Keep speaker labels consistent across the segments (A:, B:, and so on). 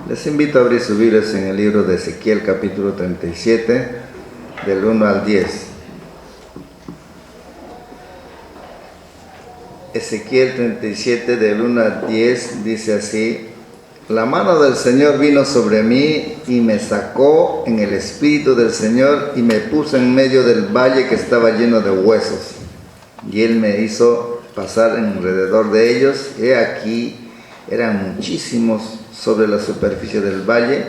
A: Les invito a abrir sus Biblias en el libro de Ezequiel, capítulo 37, del 1 al 10. Ezequiel 37, del 1 al 10, dice así: La mano del Señor vino sobre mí y me sacó en el espíritu del Señor y me puso en medio del valle que estaba lleno de huesos. Y Él me hizo pasar alrededor de ellos. He aquí, eran muchísimos sobre la superficie del valle.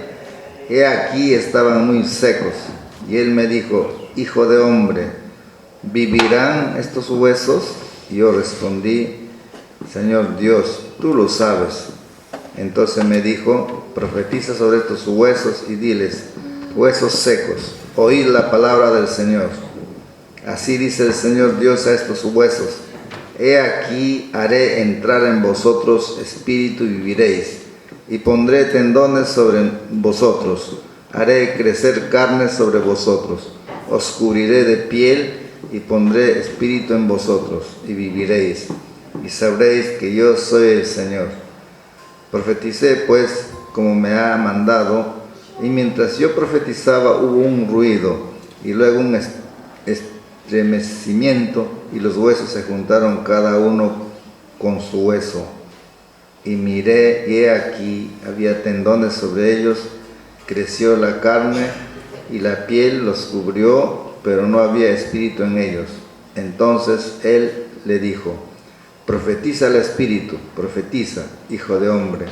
A: He aquí, estaban muy secos. Y Él me dijo: Hijo de hombre, ¿vivirán estos huesos? Y yo respondí: Señor Dios, tú lo sabes. Entonces me dijo: Profetiza sobre estos huesos y diles: huesos secos, oíd la palabra del Señor. Así dice el Señor Dios a estos huesos: He aquí, haré entrar en vosotros espíritu y viviréis, y pondré tendones sobre vosotros, haré crecer carne sobre vosotros, os cubriré de piel y pondré espíritu en vosotros, y viviréis, y sabréis que yo soy el Señor. Profeticé pues como me ha mandado, y mientras yo profetizaba hubo un ruido, y luego un estremecimiento, y los huesos se juntaron cada uno con su hueso. Y miré, y he aquí, había tendones sobre ellos, creció la carne, y la piel los cubrió, pero no había espíritu en ellos. Entonces Él le dijo: Profetiza al espíritu, profetiza, hijo de hombre,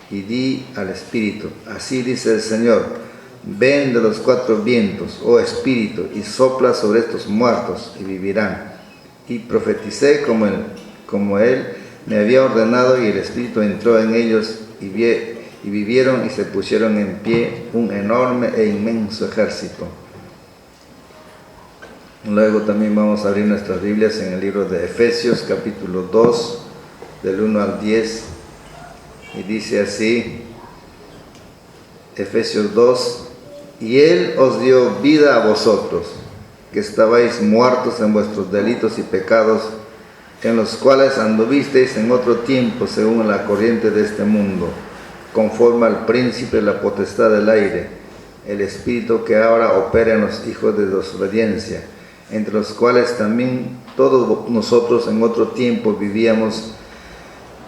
A: y di al espíritu: Así dice el Señor: Ven de los cuatro vientos, oh espíritu, y sopla sobre estos muertos, y vivirán. Y profeticé como él me había ordenado, y el espíritu entró en ellos, y vivieron y se pusieron en pie un enorme e inmenso ejército. Luego también vamos a abrir nuestras Biblias en el libro de Efesios, capítulo 2, del 1 al 10, y dice así, Efesios 2: Y Él os dio vida a vosotros, que estabais muertos en vuestros delitos y pecados, en los cuales anduvisteis en otro tiempo según la corriente de este mundo, conforme al príncipe de la potestad del aire, el espíritu que ahora opera en los hijos de desobediencia, entre los cuales también todos nosotros en otro tiempo vivíamos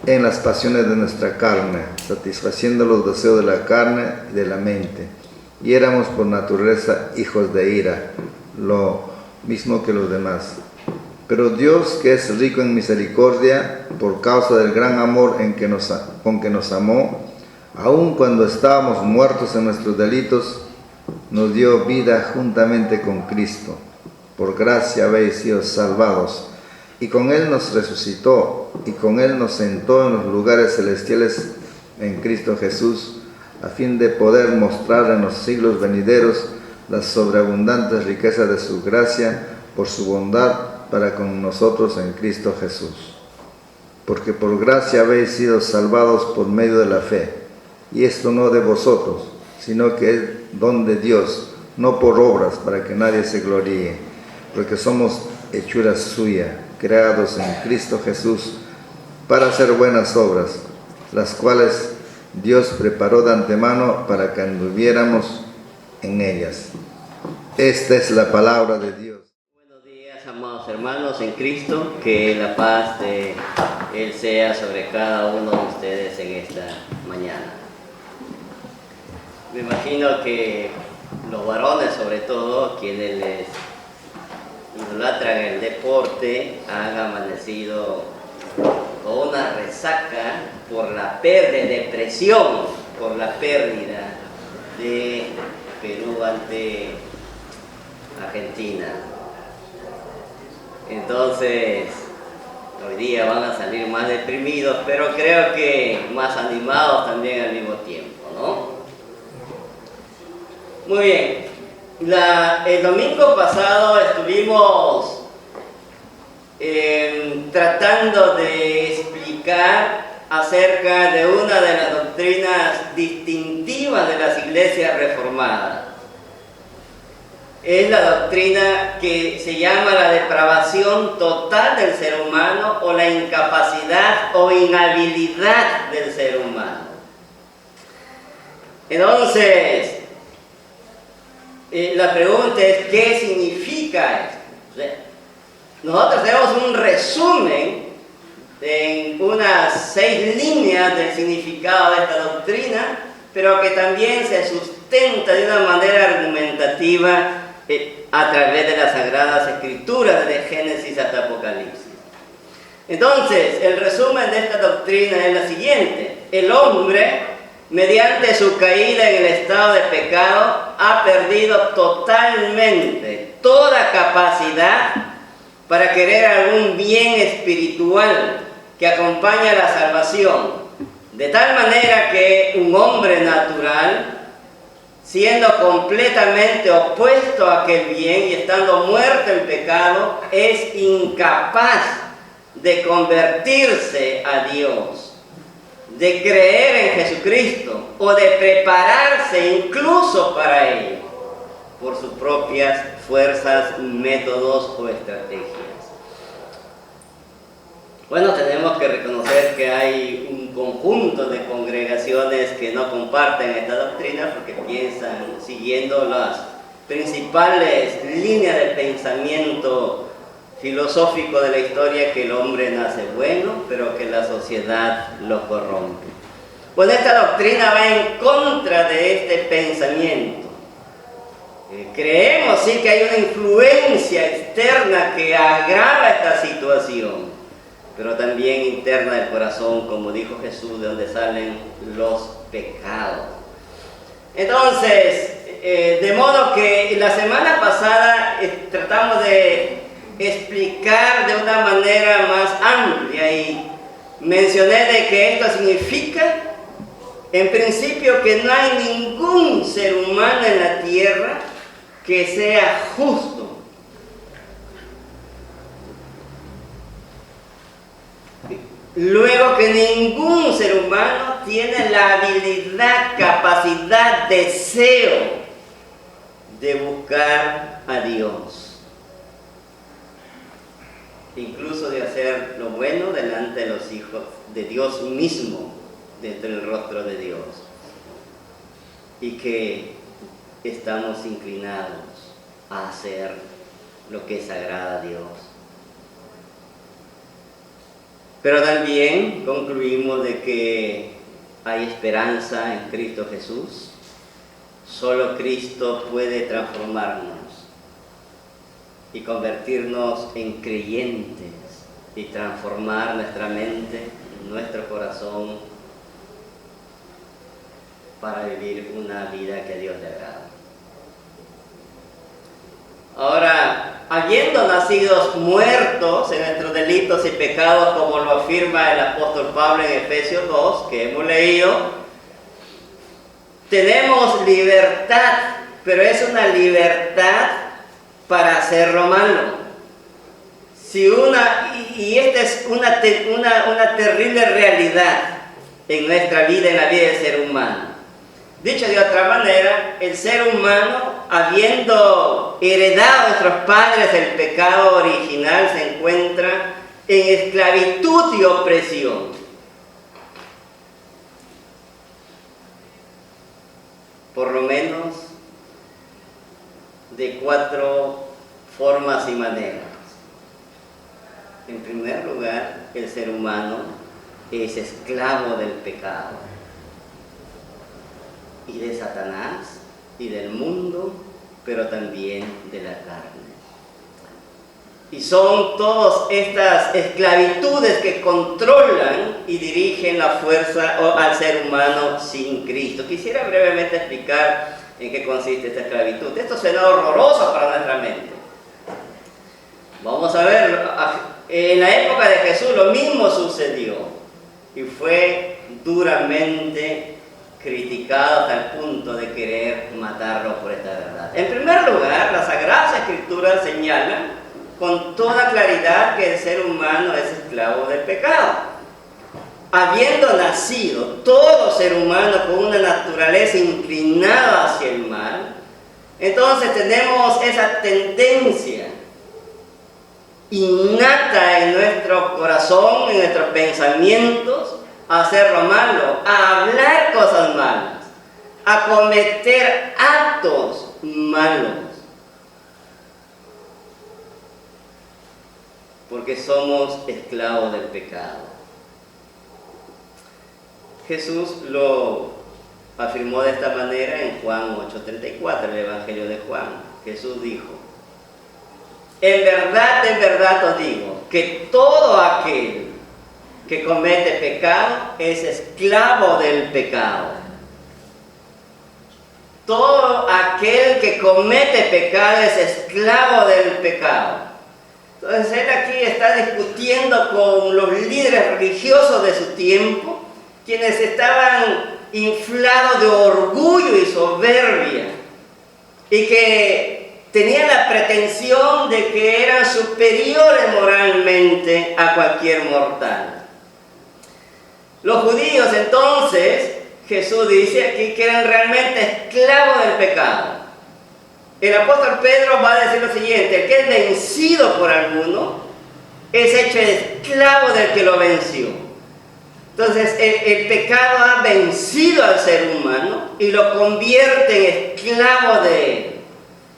A: en las pasiones de nuestra carne, satisfaciendo los deseos de la carne y de la mente, y éramos por naturaleza hijos de ira, lo mismo que los demás. Pero Dios, que es rico en misericordia, por causa del gran amor con que nos amó, aun cuando estábamos muertos en nuestros delitos, nos dio vida juntamente con Cristo. Por gracia habéis sido salvados, y con Él nos resucitó, y con Él nos sentó en los lugares celestiales en Cristo Jesús, a fin de poder mostrar en los siglos venideros las sobreabundantes riquezas de su gracia por su bondad para con nosotros en Cristo Jesús. Porque por gracia habéis sido salvados por medio de la fe, y esto no de vosotros, sino que es don de Dios, no por obras, para que nadie se gloríe, porque somos hechura suya, creados en Cristo Jesús para hacer buenas obras, las cuales Dios preparó de antemano para que anduviéramos en ellas. Esta es la palabra de Dios.
B: Buenos días, amados hermanos en Cristo, que la paz de Él sea sobre cada uno de ustedes en esta mañana. Me imagino que los varones, sobre todo, quienes les idolatran el deporte, han amanecido con una resaca por la pérdida de presión, por la pérdida de Perú ante Argentina. Entonces, hoy día van a salir más deprimidos, pero creo que más animados también al mismo tiempo, ¿no? Muy bien. El domingo pasado estuvimos tratando de explicar acerca de una de las doctrinas distintivas de las iglesias reformadas. Es la doctrina que se llama la depravación total del ser humano o la incapacidad o inhabilidad del ser humano. Entonces, la pregunta es, ¿qué significa esto? O sea, nosotros tenemos un resumen en unas 6 líneas del significado de esta doctrina, pero que también se sustenta de una manera argumentativa a través de las Sagradas Escrituras, desde Génesis hasta Apocalipsis. Entonces, el resumen de esta doctrina es la siguiente: el hombre, mediante su caída en el estado de pecado, ha perdido totalmente toda capacidad para querer algún bien espiritual que acompaña la salvación, de tal manera que un hombre natural, siendo completamente opuesto a aquel bien y estando muerto en pecado, es incapaz de convertirse a Dios, de creer en Jesucristo o de prepararse incluso para ello por sus propias fuerzas, métodos o estrategias. Bueno, tenemos que reconocer que hay un conjunto de congregaciones que no comparten esta doctrina porque piensan, siguiendo las principales líneas de pensamiento filosófico de la historia, que el hombre nace bueno, pero que la sociedad lo corrompe. Pues esta doctrina va en contra de este pensamiento. Creemos sí que hay una influencia externa que agrava esta situación, pero también interna del corazón, como dijo Jesús, de donde salen los pecados. Entonces, de modo que la semana pasada tratamos de explicar de una manera más amplia y mencioné de que esto significa, en principio, que no hay ningún ser humano en la tierra que sea justo. Luego, que ningún ser humano tiene la habilidad, capacidad, deseo de buscar a Dios, incluso de hacer lo bueno delante de los hijos de Dios mismo, dentro del rostro de Dios, y que estamos inclinados a hacer lo que es agrada a Dios. Pero también concluimos de que hay esperanza en Cristo Jesús. Solo Cristo puede transformarnos y convertirnos en creyentes y transformar nuestra mente, nuestro corazón, para vivir una vida que a Dios le agrada. Ahora, habiendo nacido muertos en nuestros delitos y pecados, como lo afirma el apóstol Pablo en Efesios 2, que hemos leído, tenemos libertad, pero es una libertad para hacer lo malo. Y esta es una terrible realidad en nuestra vida, en la vida del ser humano. Dicho de otra manera, el ser humano, habiendo heredado a nuestros padres el pecado original, se encuentra en esclavitud y opresión. Por lo menos de 4 formas y maneras. En primer lugar, el ser humano es esclavo del pecado, y de Satanás, y del mundo, pero también de la carne. Y son todas estas esclavitudes que controlan y dirigen la fuerza al ser humano sin Cristo. Quisiera brevemente explicar en qué consiste esta esclavitud. Esto suena horroroso para nuestra mente. Vamos a ver, en la época de Jesús lo mismo sucedió, y fue duramente criticado hasta el punto de querer matarlo por esta verdad. En primer lugar, las Sagradas Escrituras señalan con toda claridad que el ser humano es esclavo del pecado. Habiendo nacido todo ser humano con una naturaleza inclinada hacia el mal, entonces tenemos esa tendencia innata en nuestro corazón, en nuestros pensamientos, a hacer lo malo, a hablar cosas malas, a cometer actos malos. Porque somos esclavos del pecado. Jesús lo afirmó de esta manera en Juan 8:34, el Evangelio de Juan. Jesús dijo: en verdad os digo, que todo aquel que comete pecado es esclavo del pecado. Todo aquel que comete pecado es esclavo del pecado. Entonces él aquí está discutiendo con los líderes religiosos de su tiempo, quienes estaban inflados de orgullo y soberbia, y que tenían la pretensión de que eran superiores moralmente a cualquier mortal. Los judíos entonces, Jesús dice aquí que eran realmente esclavos del pecado. El apóstol Pedro va a decir lo siguiente: el que es vencido por alguno es hecho esclavo del que lo venció. Entonces el pecado ha vencido al ser humano y lo convierte en esclavo de él.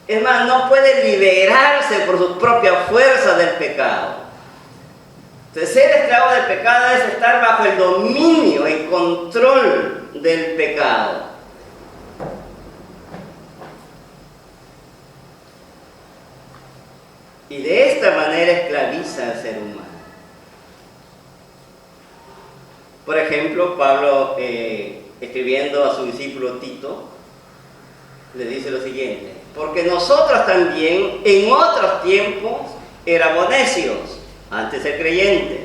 B: Es más, no puede liberarse por sus propias fuerzas del pecado. Entonces, ser esclavo del pecado es estar bajo el dominio y control del pecado. Y de esta manera esclaviza al ser humano. Por ejemplo, Pablo, escribiendo a su discípulo Tito, le dice lo siguiente: porque nosotros también en otros tiempos éramos necios, antes de creyentes,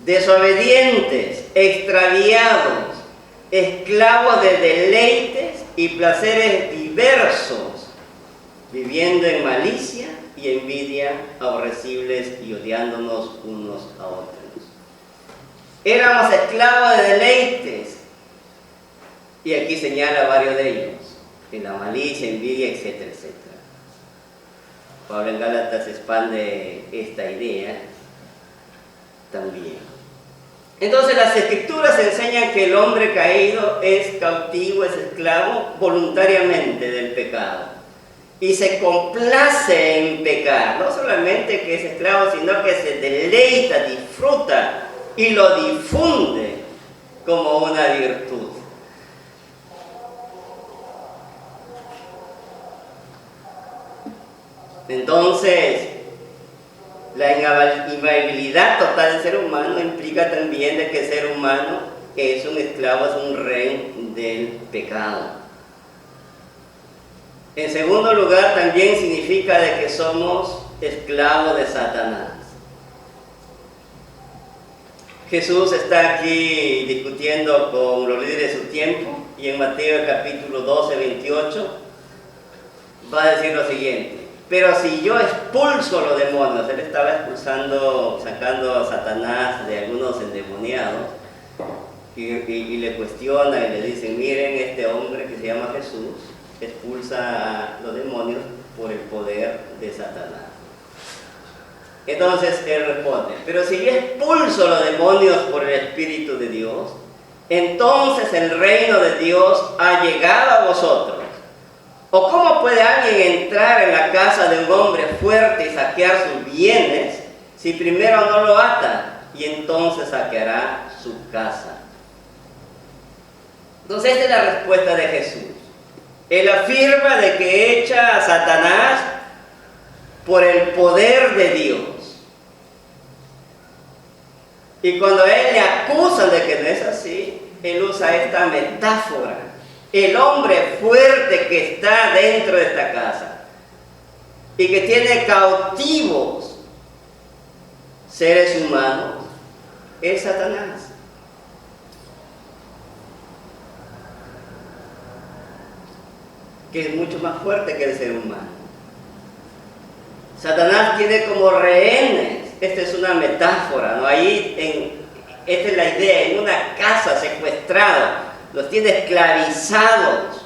B: desobedientes, extraviados, esclavos de deleites y placeres diversos, viviendo en malicia y envidia, aborrecibles y odiándonos unos a otros. Éramos esclavos de deleites, y aquí señala varios de ellos: en la malicia, envidia, etcétera, etcétera. Pablo en Gálatas expande esta idea también. Entonces las Escrituras enseñan que el hombre caído es cautivo, es esclavo voluntariamente del pecado, y se complace en pecar. No solamente que es esclavo, sino que se deleita, disfruta y lo difunde como una virtud. Entonces, la inviolabilidad total del ser humano implica también de que el ser humano es un esclavo, es un rey del pecado. En segundo lugar, también significa de que somos esclavos de Satanás. Jesús está aquí discutiendo con los líderes de su tiempo, y en Mateo capítulo 12, 28 va a decir lo siguiente: pero si yo expulso los demonios, él estaba expulsando, sacando a Satanás de algunos endemoniados, y le cuestiona y le dicen: miren, este hombre que se llama Jesús expulsa a los demonios por el poder de Satanás. Entonces él responde: pero si yo expulso los demonios por el Espíritu de Dios, entonces el reino de Dios ha llegado a vosotros. ¿O cómo puede alguien entrar en la casa de un hombre fuerte y saquear sus bienes si primero no lo ata y entonces saqueará su casa? Entonces esta es la respuesta de Jesús. Él afirma de que echa a Satanás por el poder de Dios. Y cuando a él le acusan de que no es así, él usa esta metáfora: el hombre fuerte que está dentro de esta casa y que tiene cautivos seres humanos es Satanás. Que es mucho más fuerte que el ser humano. Satanás tiene como rehenes, esta es una metáfora, ¿no? Esta es la idea: en una casa secuestrada, los tiene esclavizados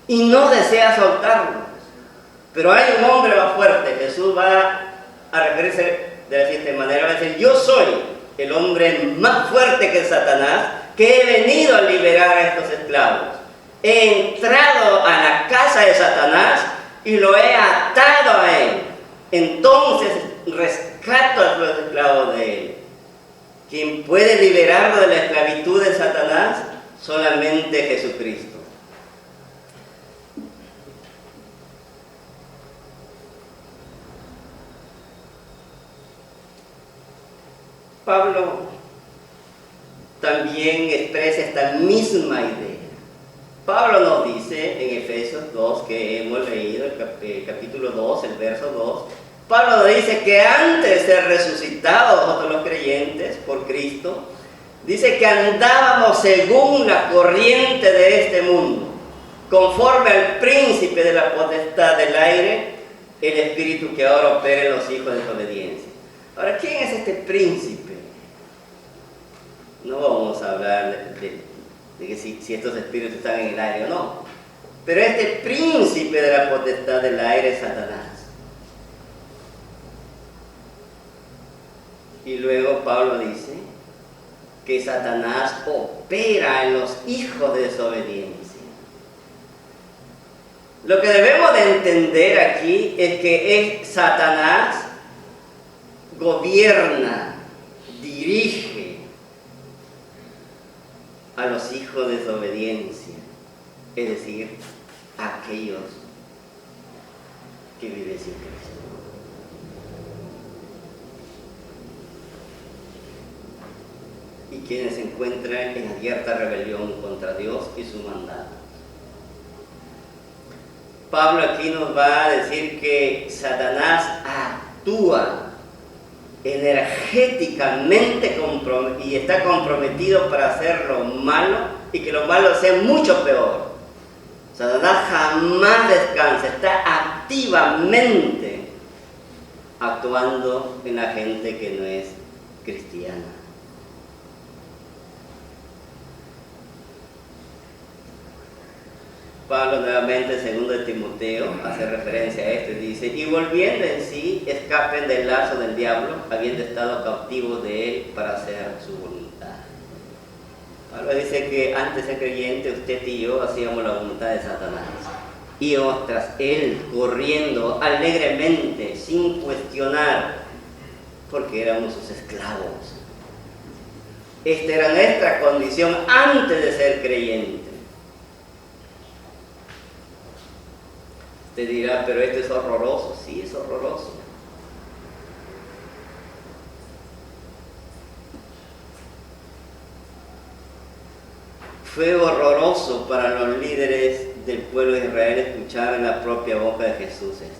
B: y no desea soltarlos. Pero hay un hombre más fuerte. Jesús va a referirse de la siguiente manera: va a decir: yo soy el hombre más fuerte que Satanás, que he venido a liberar a estos esclavos. He entrado a la casa de Satanás y lo he atado a él. Entonces rescato a los esclavos de él. Quien puede liberarlo de la esclavitud de Satanás, solamente Jesucristo. Pablo también expresa esta misma idea. Pablo nos dice en Efesios 2, que hemos leído, el capítulo 2, el verso 2, Pablo nos dice que antes de ser resucitados nosotros los creyentes por Cristo, dice que andábamos según la corriente de este mundo, conforme al príncipe de la potestad del aire, el espíritu que ahora opera en los hijos de desobediencia. Ahora, ¿quién es este príncipe? No vamos a hablar de que si estos espíritus están en el aire o no. Pero este príncipe de la potestad del aire es Satanás. Y luego Pablo dice que Satanás opera en los hijos de desobediencia. Lo que debemos de entender aquí es que Satanás gobierna, dirige a los hijos de desobediencia, es decir, a aquellos que viven sin Cristo. Y quienes se encuentran en abierta rebelión contra Dios y su mandato. Pablo aquí nos va a decir que Satanás actúa energéticamente y está comprometido para hacer lo malo y que lo malo sea mucho peor. Satanás jamás descansa, está activamente actuando en la gente que no es cristiana. Pablo nuevamente, segundo de Timoteo, hace referencia a esto y dice: y volviendo en sí, escapen del lazo del diablo, habiendo estado cautivos de él para hacer su voluntad. Pablo dice que antes de ser creyente, usted y yo hacíamos la voluntad de Satanás. Íbamos tras él, corriendo alegremente, sin cuestionar, porque éramos sus esclavos. Esta era nuestra condición antes de ser creyente. Usted dirá, pero esto es horroroso. Sí, es horroroso. Fue horroroso para los líderes del pueblo de Israel escuchar en la propia boca de Jesús esto.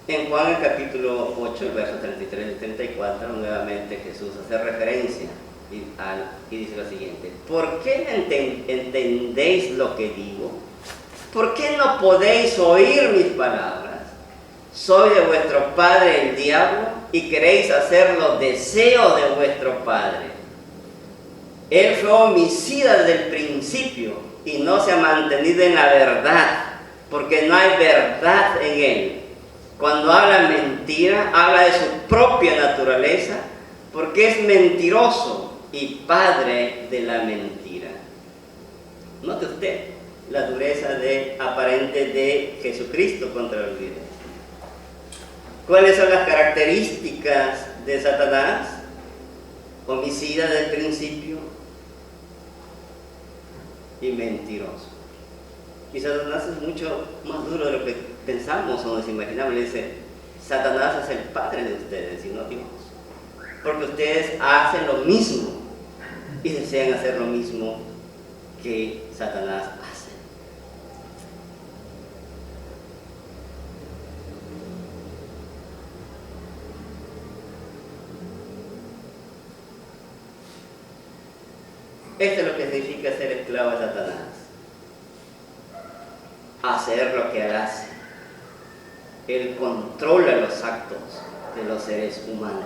B: En Juan, el capítulo 8, el verso 33 y 34, nuevamente Jesús hace referencia y dice lo siguiente: ¿por qué no entendéis lo que digo? ¿Por qué no podéis oír mis palabras? Soy de vuestro padre el diablo y queréis hacer los deseos de vuestro padre. Él fue homicida desde el principio y no se ha mantenido en la verdad, porque no hay verdad en él. Cuando habla mentira, habla de su propia naturaleza, porque es mentiroso y padre de la mentira. Note usted la dureza aparente de Jesucristo contra los líderes. ¿Cuáles son las características de Satanás? Homicida desde el principio y mentiroso. Y Satanás es mucho más duro de lo que pensamos o nos imaginamos. Le dice: Satanás es el padre de ustedes y no Dios, porque ustedes hacen lo mismo y desean hacer lo mismo que Satanás hace. Esto es lo que significa ser esclavo de Satanás. Hacer lo que él hace. Él controla los actos de los seres humanos.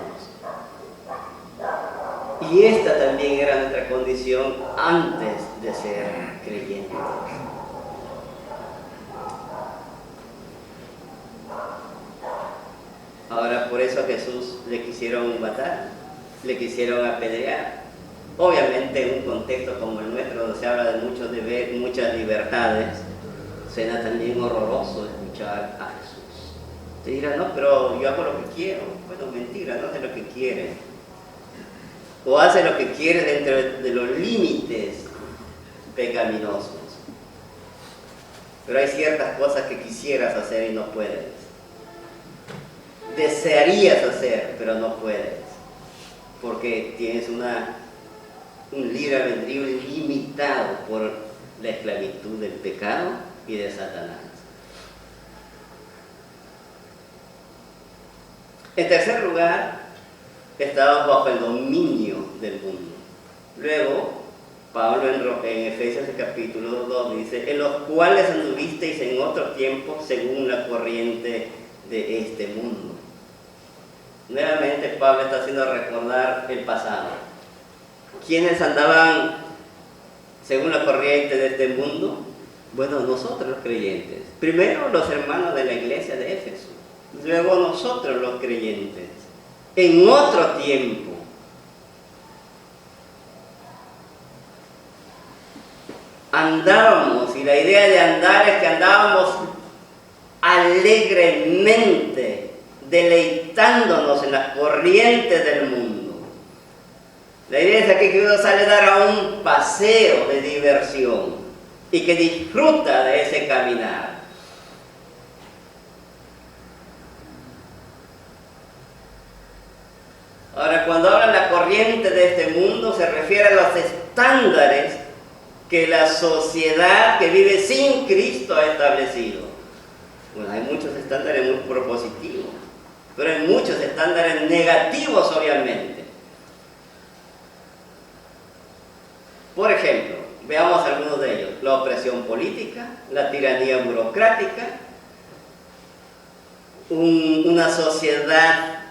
B: Y esta también era nuestra condición antes de ser creyentes. Ahora, por eso a Jesús le quisieron matar. le quisieron apedrear. Obviamente en un contexto como el nuestro, donde se habla de muchas libertades, suena también horroroso escuchar a Jesús. Te dirá, no, pero yo hago lo que quiero. Bueno, mentira, no hace lo que quiere. O hace lo que quiere dentro de los límites pecaminosos. Pero hay ciertas cosas que quisieras hacer y no puedes. Desearías hacer, pero no puedes. Porque tienes un libre albedrío limitado por la esclavitud del pecado y de Satanás. En tercer lugar, estábamos bajo el dominio del mundo. Luego, Pablo en Efesios capítulo 2 dice, en los cuales anduvisteis en otro tiempo según la corriente de este mundo. Nuevamente Pablo está haciendo recordar el pasado. ¿Quiénes andaban según la corriente de este mundo? Bueno, nosotros los creyentes. Primero los hermanos de la iglesia de Éfeso. Luego nosotros los creyentes. En otro tiempo. Andábamos, y la idea de andar es que andábamos alegremente, deleitándonos en las corrientes del mundo. La idea es aquí que uno sale a dar a un paseo de diversión y que disfruta de ese caminar. Ahora, cuando hablan la corriente de este mundo, se refiere a los estándares que la sociedad que vive sin Cristo ha establecido. Bueno, hay muchos estándares muy propositivos, pero hay muchos estándares negativos, obviamente. Por ejemplo, veamos algunos de ellos: la opresión política, la tiranía burocrática, una sociedad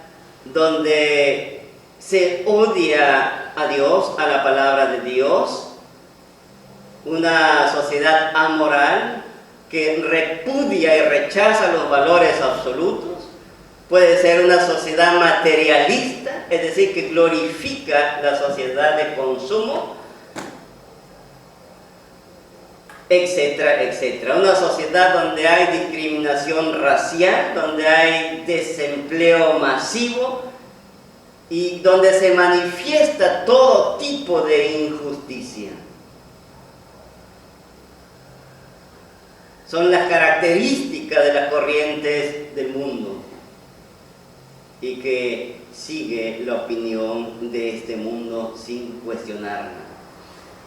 B: donde se odia a Dios, a la palabra de Dios, una sociedad amoral que repudia y rechaza los valores absolutos. Puede ser una sociedad materialista, es decir, que glorifica la sociedad de consumo, etcétera, etcétera. Una sociedad donde hay discriminación racial, donde hay desempleo masivo y donde se manifiesta todo tipo de injusticia. Son las características de las corrientes del mundo y que sigue la opinión de este mundo sin cuestionarla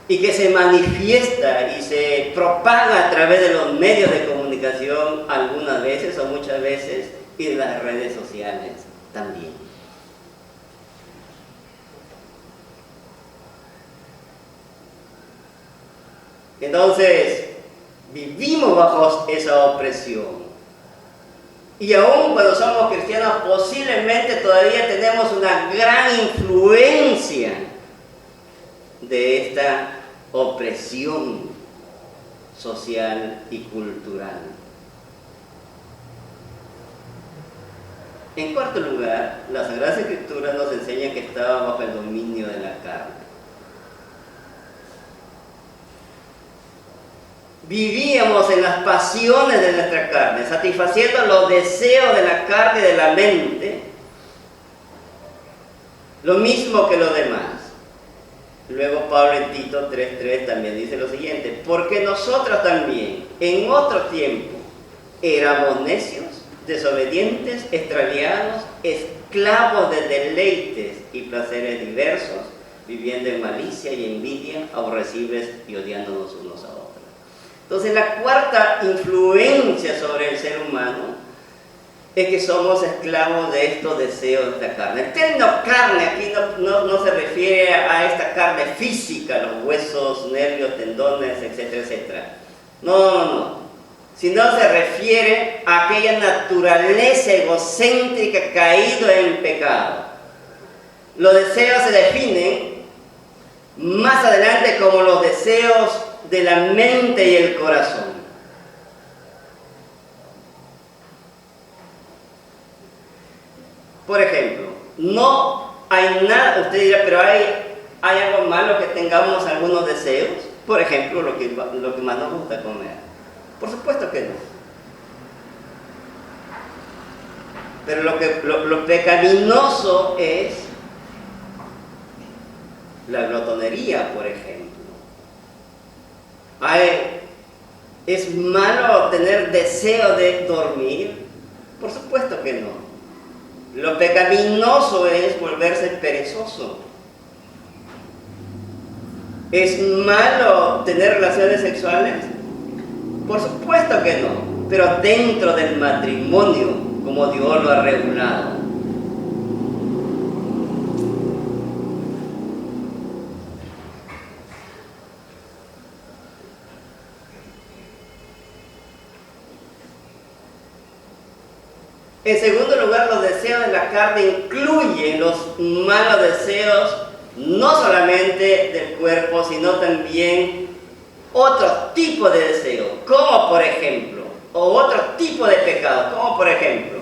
B: y que se manifiesta y se propaga a través de los medios de comunicación algunas veces o muchas veces y de las redes sociales también. Entonces, vivimos bajo esa opresión. Y aún cuando somos cristianos, posiblemente todavía tenemos una gran influencia de esta opresión social y cultural. En cuarto lugar, la Sagrada Escritura nos enseña que estaba bajo el dominio de la carne. Vivíamos en las pasiones de nuestra carne, satisfaciendo los deseos de la carne y de la mente, lo mismo que los demás. Luego Pablo en Tito 3:3 también dice lo siguiente: porque nosotros también, en otro tiempo, éramos necios, desobedientes, extraviados, esclavos de deleites y placeres diversos, viviendo en malicia y envidia, aborrecibles y odiándonos unos a otros. Entonces, la cuarta influencia sobre el ser humano es que somos esclavos de estos deseos de la carne. El término carne aquí no se refiere a esta carne física, los huesos, nervios, tendones, etcétera, etcétera. No. Sino se refiere a aquella naturaleza egocéntrica caído en pecado. Los deseos se definen más adelante como los deseos de la mente y el corazón. Por ejemplo, no hay nada, usted dirá, pero hay algo malo que tengamos algunos deseos. Por ejemplo, lo que más nos gusta comer. Por supuesto que no. Pero lo pecaminoso es la glotonería, por ejemplo. ¿Es malo tener deseo de dormir? Por supuesto que no. Lo pecaminoso es volverse perezoso. ¿Es malo tener relaciones sexuales? Por supuesto que no, pero dentro del matrimonio, como Dios lo ha regulado. En segundo lugar, los deseos de la carne incluyen los malos deseos, no solamente del cuerpo, sino también otro tipo de deseo, como por ejemplo, o otro tipo de pecado, como por ejemplo,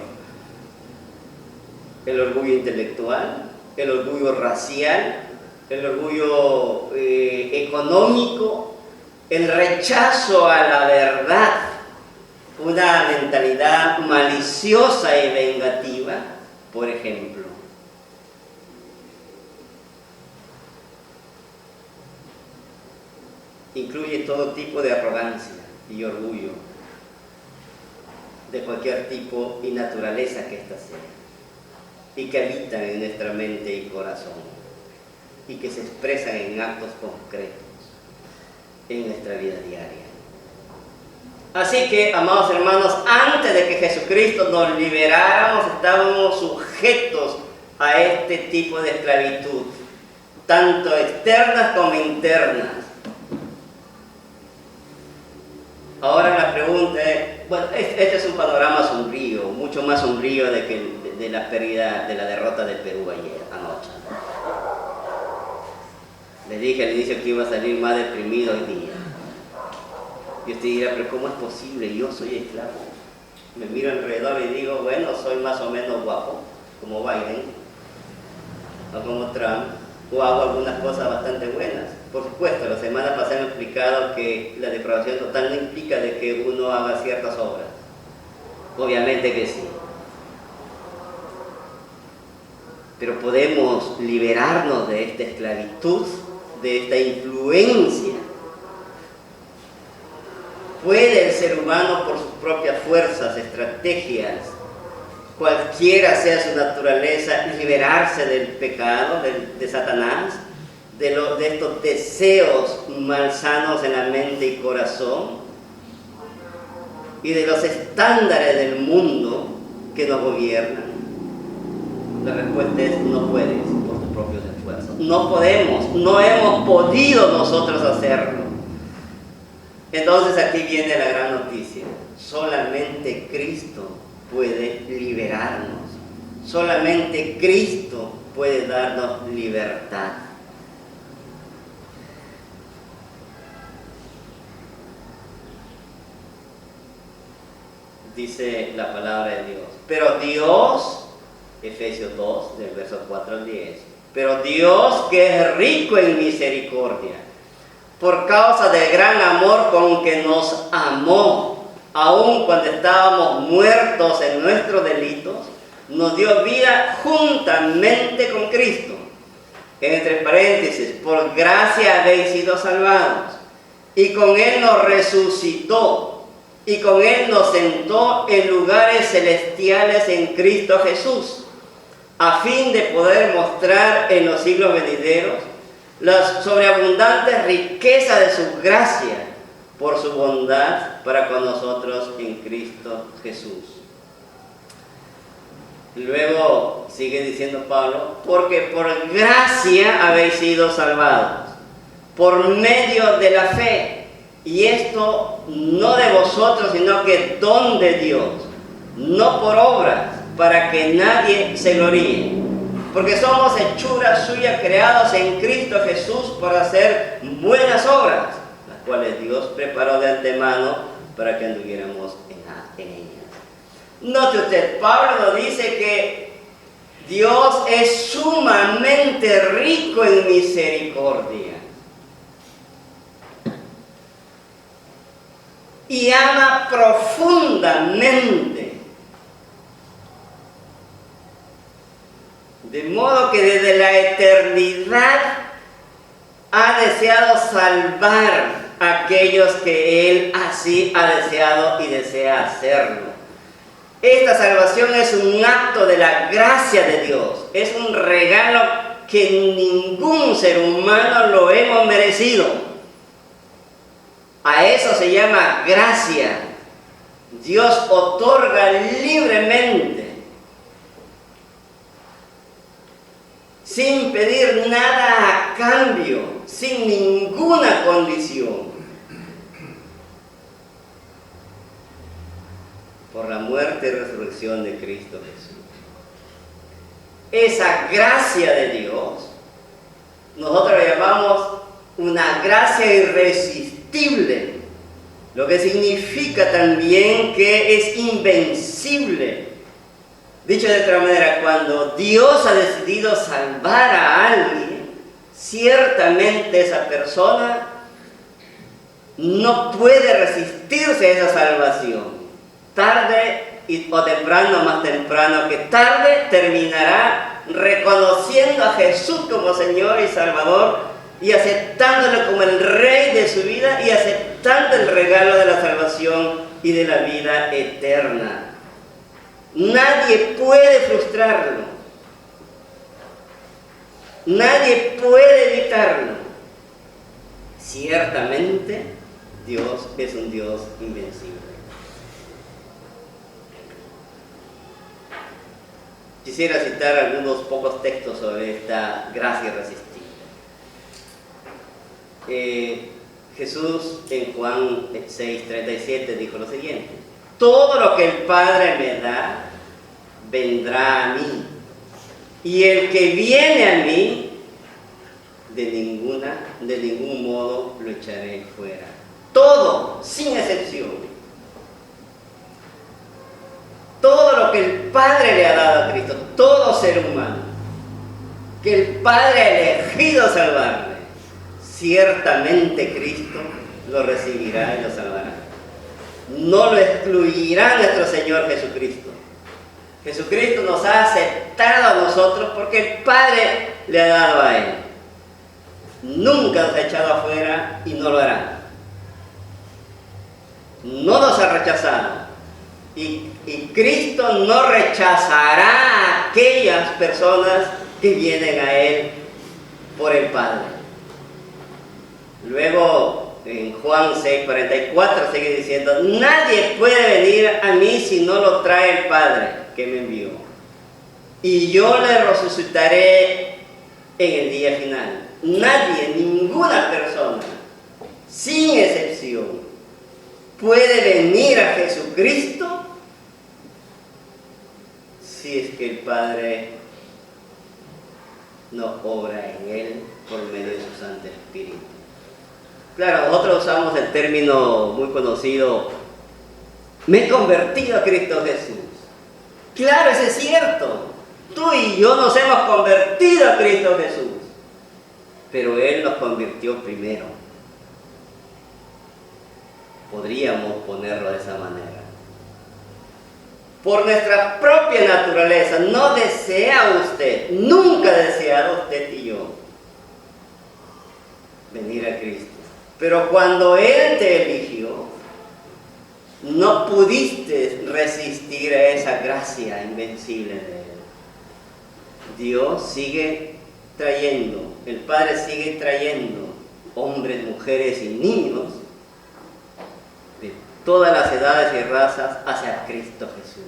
B: el orgullo intelectual, el orgullo racial, el orgullo económico, el rechazo a la verdad, una mentalidad maliciosa y vengativa, por ejemplo. Incluye todo tipo de arrogancia y orgullo, de cualquier tipo y naturaleza que ésta sea, y que habitan en nuestra mente y corazón, y que se expresan en actos concretos en nuestra vida diaria. Así que, amados hermanos, antes de que Jesucristo nos liberáramos, estábamos sujetos a este tipo de esclavitud, tanto externas como internas. Ahora la pregunta es, bueno, este es un panorama sombrío, mucho más sombrío de la pérdida, de la derrota de Perú ayer, anoche. Les dije al inicio que iba a salir más deprimido hoy día. Y usted dirá, pero ¿cómo es posible? Yo soy esclavo. Me miro alrededor y digo, bueno, soy más o menos guapo, como Biden, o como Trump, o hago algunas cosas bastante buenas. Por supuesto, la semana pasada he explicado que la depravación total no implica de que uno haga ciertas obras. Obviamente que sí. Pero podemos liberarnos de esta esclavitud, de esta influencia. ¿Puede el ser humano por sus propias fuerzas, estrategias, cualquiera sea su naturaleza, liberarse del pecado, de Satanás, de estos deseos malsanos en la mente y corazón, y de los estándares del mundo que nos gobiernan? La respuesta es no puedes por tus propios esfuerzos. No podemos, no hemos podido nosotros hacerlo. Entonces aquí viene la gran noticia. Solamente Cristo puede liberarnos. Solamente Cristo puede darnos libertad. Dice la palabra de Dios. Pero Dios, Efesios 2, del verso 4 al 10. Pero Dios, que es rico en misericordia, por causa del gran amor con que nos amó, aun cuando estábamos muertos en nuestros delitos, nos dio vida juntamente con Cristo. Entre paréntesis, por gracia habéis sido salvados. Y con Él nos resucitó, y con Él nos sentó en lugares celestiales en Cristo Jesús, a fin de poder mostrar en los siglos venideros la sobreabundante riqueza de su gracia por su bondad para con nosotros en Cristo Jesús. Luego sigue diciendo Pablo, porque por gracia habéis sido salvados, por medio de la fe, y esto no de vosotros, sino que don de Dios, no por obras, para que nadie se gloríe. Porque somos hechura suya, creados en Cristo Jesús para hacer buenas obras, las cuales Dios preparó de antemano para que anduviéramos en ellas. Note usted, Pablo nos dice que Dios es sumamente rico en misericordia y ama profundamente, de modo que desde la eternidad ha deseado salvar a aquellos que Él así ha deseado y desea hacerlo. Esta salvación es un acto de la gracia de Dios, es un regalo que ningún ser humano lo hemos merecido. A eso se llama gracia. Dios otorga libremente, sin pedir nada a cambio, sin ninguna condición. Por la muerte y resurrección de Cristo Jesús. Esa gracia de Dios, nosotros la llamamos una gracia irresistible, lo que significa también que es invencible. Dicho de otra manera, cuando Dios ha decidido salvar a alguien, ciertamente esa persona no puede resistirse a esa salvación. Tarde o temprano, más temprano que tarde, terminará reconociendo a Jesús como Señor y Salvador y aceptándolo como el Rey de su vida y aceptando el regalo de la salvación y de la vida eterna. Nadie puede frustrarlo. Nadie puede evitarlo. Ciertamente, Dios es un Dios invencible. Quisiera citar algunos pocos textos sobre esta gracia irresistible. Jesús en Juan 6:37 dijo lo siguiente: todo lo que el Padre me da, vendrá a mí, y el que viene a mí, de ningún modo lo echaré fuera. Todo, sin excepción. Todo lo que el Padre le ha dado a Cristo, todo ser humano, que el Padre ha elegido salvarle, ciertamente Cristo lo recibirá y lo salvará. No lo excluirá nuestro Señor Jesucristo. Jesucristo nos ha aceptado a nosotros porque el Padre le ha dado a Él. Nunca nos ha echado afuera y no lo hará. No nos ha rechazado. Y Cristo no rechazará a aquellas personas que vienen a Él por el Padre. Luego, en Juan 6:44 sigue diciendo: nadie puede venir a mí si no lo trae el Padre que me envió. Y yo le resucitaré en el día final. Nadie, ninguna persona, sin excepción, puede venir a Jesucristo si es que el Padre no obra en Él por medio de su Santo Espíritu. Claro, nosotros usamos el término muy conocido: me he convertido a Cristo Jesús. Claro, eso es cierto. Tú y yo nos hemos convertido a Cristo Jesús. Pero Él nos convirtió primero. Podríamos ponerlo de esa manera. Por nuestra propia naturaleza, no desea usted, nunca ha deseado usted y yo venir a Cristo. Pero cuando Él te eligió, no pudiste resistir a esa gracia invencible de Él. Dios sigue trayendo, el Padre sigue trayendo hombres, mujeres y niños de todas las edades y razas hacia Cristo Jesús.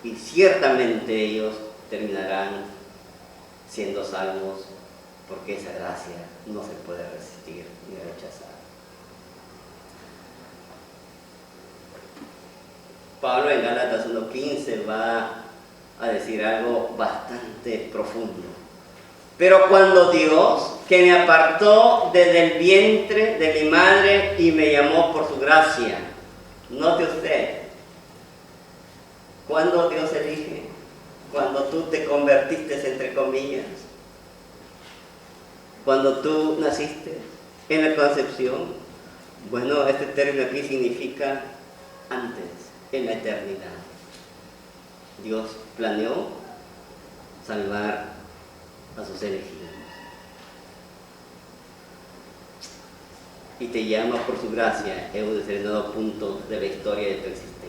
B: Y ciertamente ellos terminarán siendo salvos, porque esa gracia no se puede resistir ni rechazar. Pablo en Gálatas 1:15 va a decir algo bastante profundo. Pero cuando Dios, que me apartó desde el vientre de mi madre y me llamó por su gracia, note usted, ¿cuándo Dios elige? cuando tú te convertiste, entre comillas, cuando tú naciste en la concepción. Bueno, este término aquí significa antes, en la eternidad. Dios planeó salvar a sus elegidos y te llama por su gracia en un determinado punto de la historia de tu existencia.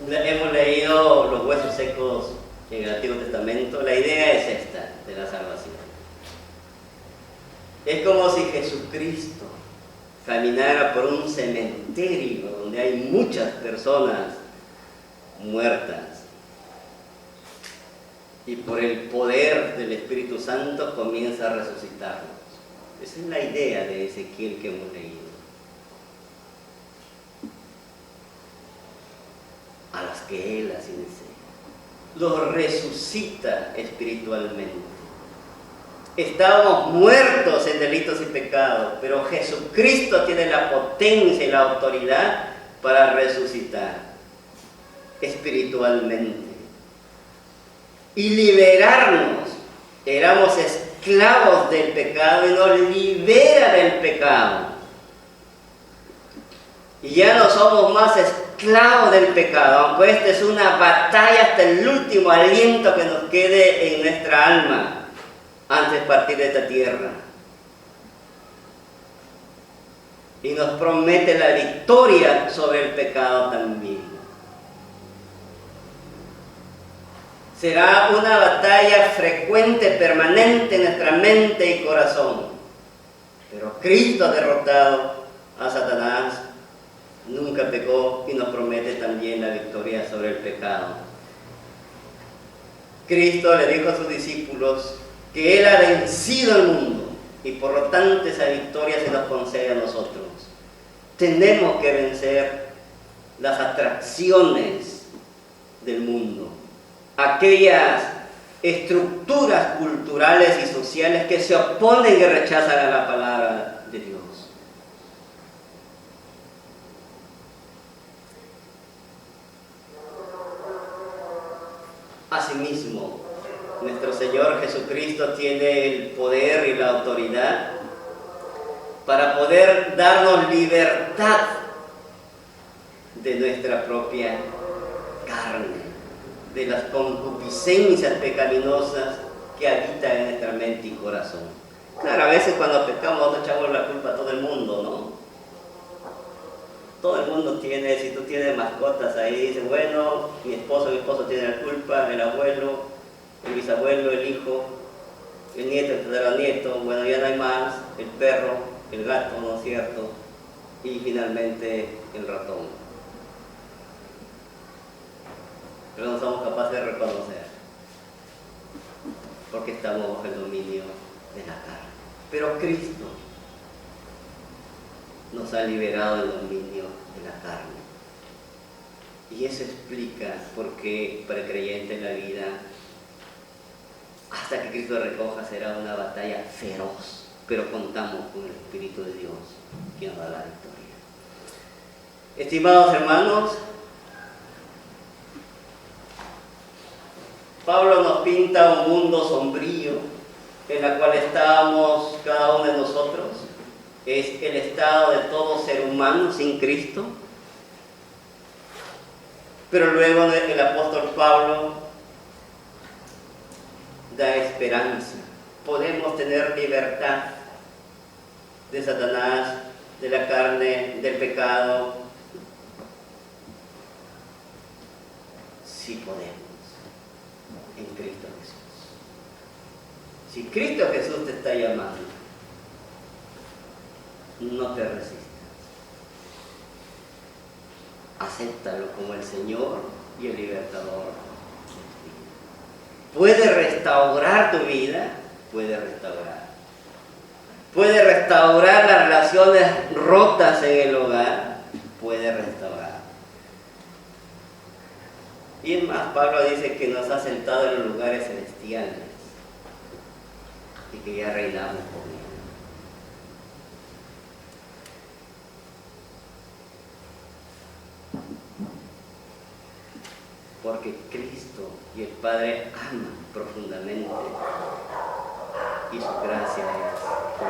B: Hemos leído los huesos secos en el Antiguo Testamento. La idea es esta de la salvación. Es como si Jesucristo caminara por un cementerio donde hay muchas personas muertas y por el poder del Espíritu Santo comienza a resucitarlos. Esa es la idea de Ezequiel que hemos leído. A las que Él así desea. Los resucita espiritualmente. Estábamos muertos en delitos y pecados, pero Jesucristo tiene la potencia y la autoridad para resucitar espiritualmente y liberarnos. Éramos esclavos del pecado y nos libera del pecado. Y ya no somos más esclavos del pecado, aunque esta es una batalla hasta el último aliento que nos quede en nuestra alma antes de partir de esta tierra. Y nos promete la victoria sobre el pecado también. Será una batalla frecuente, permanente en nuestra mente y corazón. Pero Cristo ha derrotado a Satanás, nunca pecó y nos promete también la victoria sobre el pecado. Cristo le dijo a sus discípulos que Él ha vencido al mundo y por lo tanto esa victoria se nos concede a nosotros. Tenemos que vencer las atracciones del mundo, aquellas estructuras culturales y sociales que se oponen y rechazan a la palabra de Dios. Asimismo, nuestro Señor Jesucristo tiene el poder y la autoridad para poder darnos libertad de nuestra propia carne, de las concupiscencias pecaminosas que habitan en nuestra mente y corazón. Claro, a veces cuando pecamos nos echamos la culpa a todo el mundo, ¿no? Todo el mundo tiene, si tú tienes mascotas ahí, dices, bueno, mi esposo tiene la culpa, el abuelo, el bisabuelo, el hijo, el nieto, el tataranieto, bueno, ya no hay más, el perro, el gato, ¿no es cierto? Y finalmente el ratón. Pero no somos capaces de reconocer, porque estamos bajo el dominio de la carne. Pero Cristo nos ha liberado del dominio de la carne. Y eso explica por qué para el creyente en la vida, hasta que Cristo recoja, será una batalla feroz, pero contamos con el Espíritu de Dios, que nos da la victoria. Estimados hermanos, Pablo nos pinta un mundo sombrío en el cual estábamos cada uno de nosotros. Es el estado de todo ser humano sin Cristo. Pero luego el apóstol Pablo da esperanza. Podemos tener libertad de Satanás, de la carne, del pecado. Sí podemos, en Cristo Jesús. Si Cristo Jesús te está llamando, no te resistas. Acéptalo como el Señor y el libertador. Puede restaurar tu vida, puede restaurar. Puede restaurar las relaciones rotas en el hogar, puede restaurar. Y es más, Pablo dice que nos ha sentado en los lugares celestiales y que ya reinamos con Él. porque Cristo y el Padre aman profundamente y su gracia es por